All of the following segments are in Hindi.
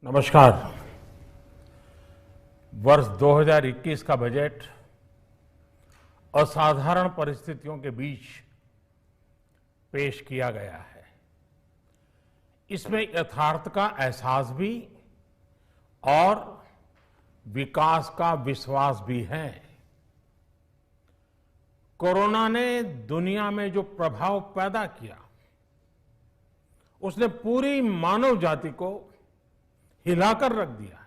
नमस्कार। वर्ष 2021 का बजट असाधारण परिस्थितियों के बीच पेश किया गया है। इसमें यथार्थ का एहसास भी और विकास का विश्वास भी है। कोरोना ने दुनिया में जो प्रभाव पैदा किया, उसने पूरी मानव जाति को हिलाकर रख दिया है।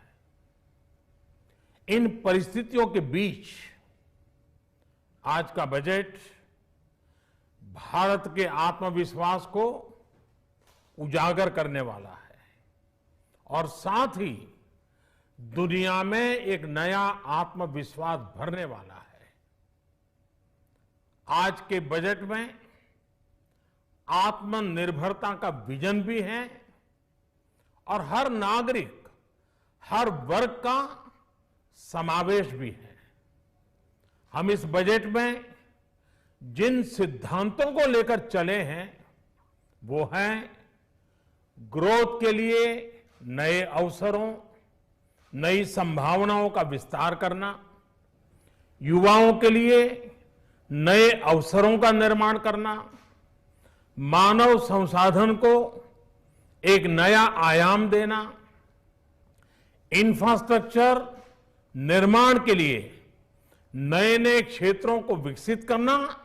इन परिस्थितियों के बीच आज का बजट भारत के आत्मविश्वास को उजागर करने वाला है और साथ ही दुनिया में एक नया आत्मविश्वास भरने वाला है। आज के बजट में आत्मनिर्भरता का विजन भी है और हर नागरिक, हर वर्ग का समावेश भी है। हम इस बजट में जिन सिद्धांतों को लेकर चले हैं वो हैं ग्रोथ के लिए नए अवसरों, नई संभावनाओं का विस्तार करना, युवाओं के लिए नए अवसरों का निर्माण करना, मानव संसाधन को एक नया आयाम देना, इंफ्रास्ट्रक्चर निर्माण के लिए नए नए क्षेत्रों को विकसित करना,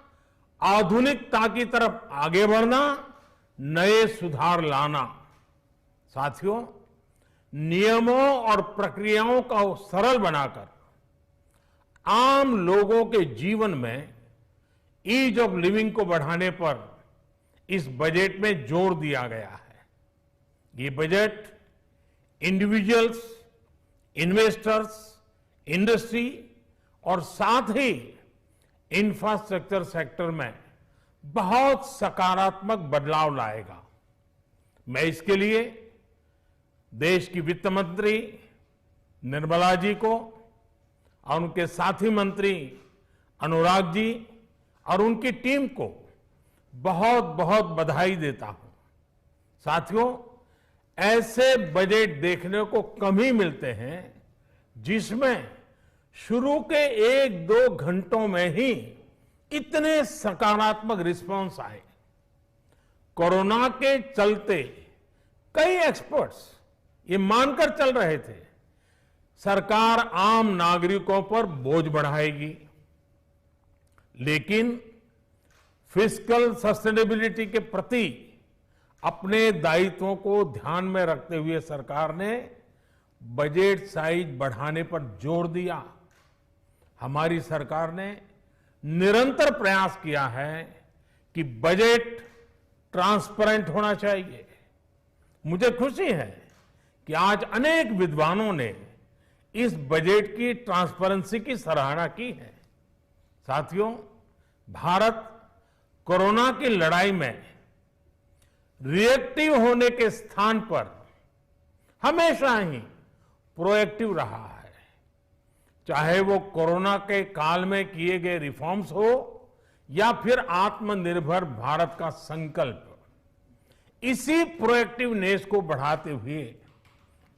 आधुनिकता की तरफ आगे बढ़ना, नए सुधार लाना। साथियों, नियमों और प्रक्रियाओं को सरल बनाकर आम लोगों के जीवन में ईज ऑफ लिविंग को बढ़ाने पर इस बजट में जोर दिया गया है। ये बजट इंडिविजुअल्स, इन्वेस्टर्स, इंडस्ट्री और साथ ही इंफ्रास्ट्रक्चर सेक्टर में बहुत सकारात्मक बदलाव लाएगा। मैं इसके लिए देश की वित्त मंत्री निर्मला जी को और उनके साथी मंत्री अनुराग जी और उनकी टीम को बहुत बहुत बधाई देता हूं। साथियों, ऐसे बजट देखने को कम ही मिलते हैं जिसमें शुरू के 1-2 घंटों में ही इतने सकारात्मक रिस्पांस आए। कोरोना के चलते कई एक्सपर्ट्स ये मानकर चल रहे थे सरकार आम नागरिकों पर बोझ बढ़ाएगी, लेकिन फिस्कल सस्टेनेबिलिटी के प्रति अपने दायित्वों को ध्यान में रखते हुए सरकार ने बजट साइज बढ़ाने पर जोर दिया। हमारी सरकार ने निरंतर प्रयास किया है कि बजट ट्रांसपेरेंट होना चाहिए। मुझे खुशी है कि आज अनेक विद्वानों ने इस बजट की ट्रांसपेरेंसी की सराहना की है। साथियों, भारत कोरोना की लड़ाई में रिएक्टिव होने के स्थान पर हमेशा ही प्रोएक्टिव रहा है। चाहे वो कोरोना के काल में किए गए रिफॉर्म्स हो या फिर आत्मनिर्भर भारत का संकल्प, इसी प्रोएक्टिवनेस को बढ़ाते हुए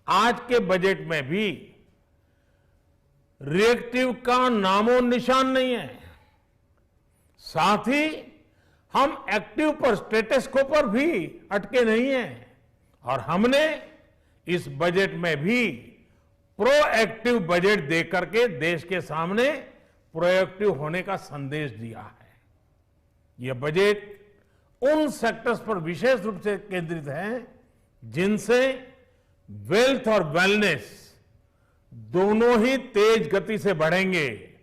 आज के बजट में भी रिएक्टिव का नामो निशान नहीं है। साथ ही हम एक्टिव पर, स्टेटस को पर भी अटके नहीं हैं और हमने इस बजट में भी प्रोएक्टिव बजट देकर के देश के सामने प्रोएक्टिव होने का संदेश दिया है। यह बजट उन सेक्टर्स पर विशेष रूप से केंद्रित है जिनसे वेल्थ और वेलनेस दोनों ही तेज गति से बढ़ेंगे,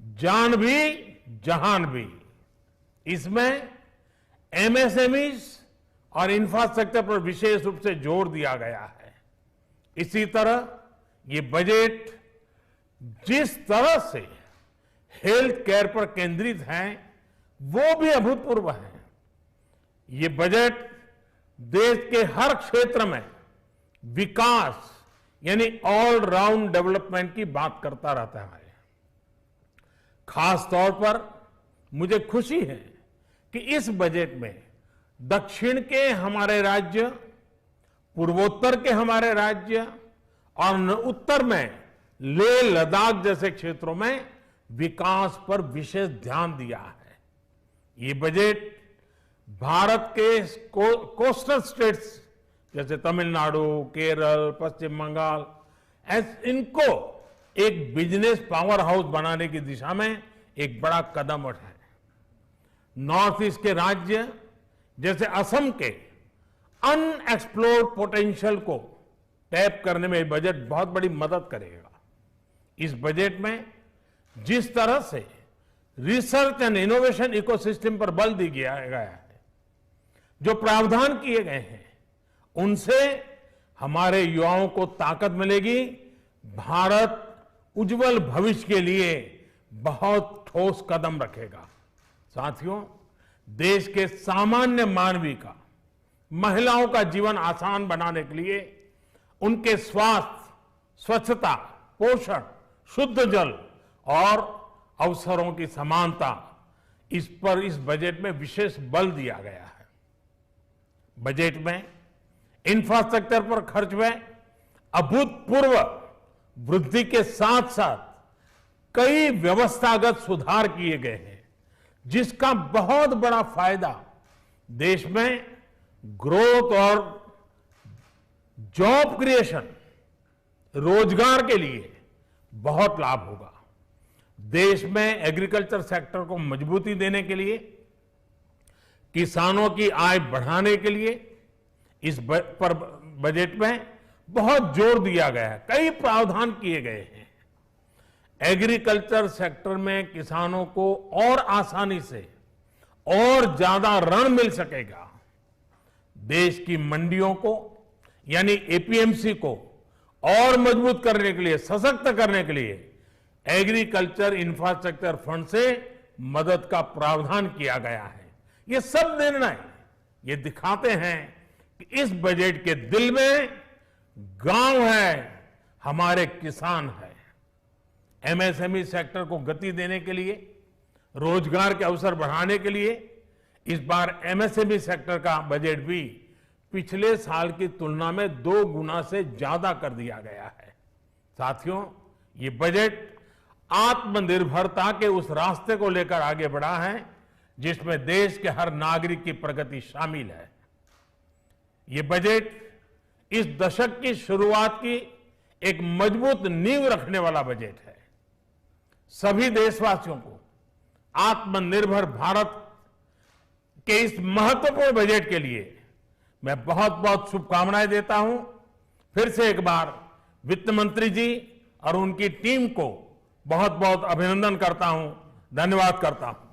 जान भी जहान भी। इसमें एमएसएमईज और इंफ्रास्ट्रक्चर पर विशेष रूप से जोर दिया गया है। इसी तरह ये बजट जिस तरह से हेल्थ केयर पर केंद्रित है वो भी अभूतपूर्व है। ये बजट देश के हर क्षेत्र में विकास यानी ऑल राउंड डेवलपमेंट की बात करता रहता है। खास तौर पर मुझे खुशी है कि इस बजट में दक्षिण के हमारे राज्य, पूर्वोत्तर के हमारे राज्य और उत्तर में लेह लद्दाख जैसे क्षेत्रों में विकास पर विशेष ध्यान दिया है। ये बजट भारत के कोस्टल स्टेट्स जैसे तमिलनाडु, केरल, पश्चिम बंगाल इनको एक बिजनेस पावर हाउस बनाने की दिशा में एक बड़ा कदम उठाए। नॉर्थ ईस्ट के राज्य जैसे असम के अनएक्सप्लोर्ड पोटेंशियल को टैप करने में बजट बहुत बड़ी मदद करेगा। इस बजट में जिस तरह से रिसर्च एंड इनोवेशन इकोसिस्टम पर बल दिया गया है, जो प्रावधान किए गए हैं, उनसे हमारे युवाओं को ताकत मिलेगी। भारत उज्जवल भविष्य के लिए बहुत ठोस कदम रखेगा। साथियों, देश के सामान्य मानवी का, महिलाओं का जीवन आसान बनाने के लिए उनके स्वास्थ्य, स्वच्छता, पोषण, शुद्ध जल और अवसरों की समानता, इस पर इस बजट में विशेष बल दिया गया है। बजट में इंफ्रास्ट्रक्चर पर खर्च में अभूतपूर्व वृद्धि के साथ साथ कई व्यवस्थागत सुधार किए गए हैं, जिसका बहुत बड़ा फायदा देश में ग्रोथ और जॉब क्रिएशन, रोजगार के लिए बहुत लाभ होगा। देश में एग्रीकल्चर सेक्टर को मजबूती देने के लिए, किसानों की आय बढ़ाने के लिए इस पर बजट में बहुत जोर दिया गया है। कई प्रावधान किए गए हैं। एग्रीकल्चर सेक्टर में किसानों को और आसानी से और ज्यादा ऋण मिल सकेगा। देश की मंडियों को यानी एपीएमसी को और मजबूत करने के लिए, सशक्त करने के लिए एग्रीकल्चर इंफ्रास्ट्रक्चर फंड से मदद का प्रावधान किया गया है। ये सब निर्णय ये दिखाते हैं कि इस बजट के दिल में गांव है, हमारे किसान है। एमएसएमई सेक्टर को गति देने के लिए, रोजगार के अवसर बढ़ाने के लिए इस बार एमएसएमई सेक्टर का बजट भी पिछले साल की तुलना में 2 गुना से ज्यादा कर दिया गया है। साथियों, ये बजट आत्मनिर्भरता के उस रास्ते को लेकर आगे बढ़ा है जिसमें देश के हर नागरिक की प्रगति शामिल है। ये बजट इस दशक की शुरुआत की एक मजबूत नींव रखने वाला बजट है। सभी देशवासियों को आत्मनिर्भर भारत के इस महत्वपूर्ण बजट के लिए मैं बहुत बहुत शुभकामनाएं देता हूं। फिर से एक बार वित्त मंत्री जी और उनकी टीम को बहुत बहुत अभिनंदन करता हूं, धन्यवाद करता हूं।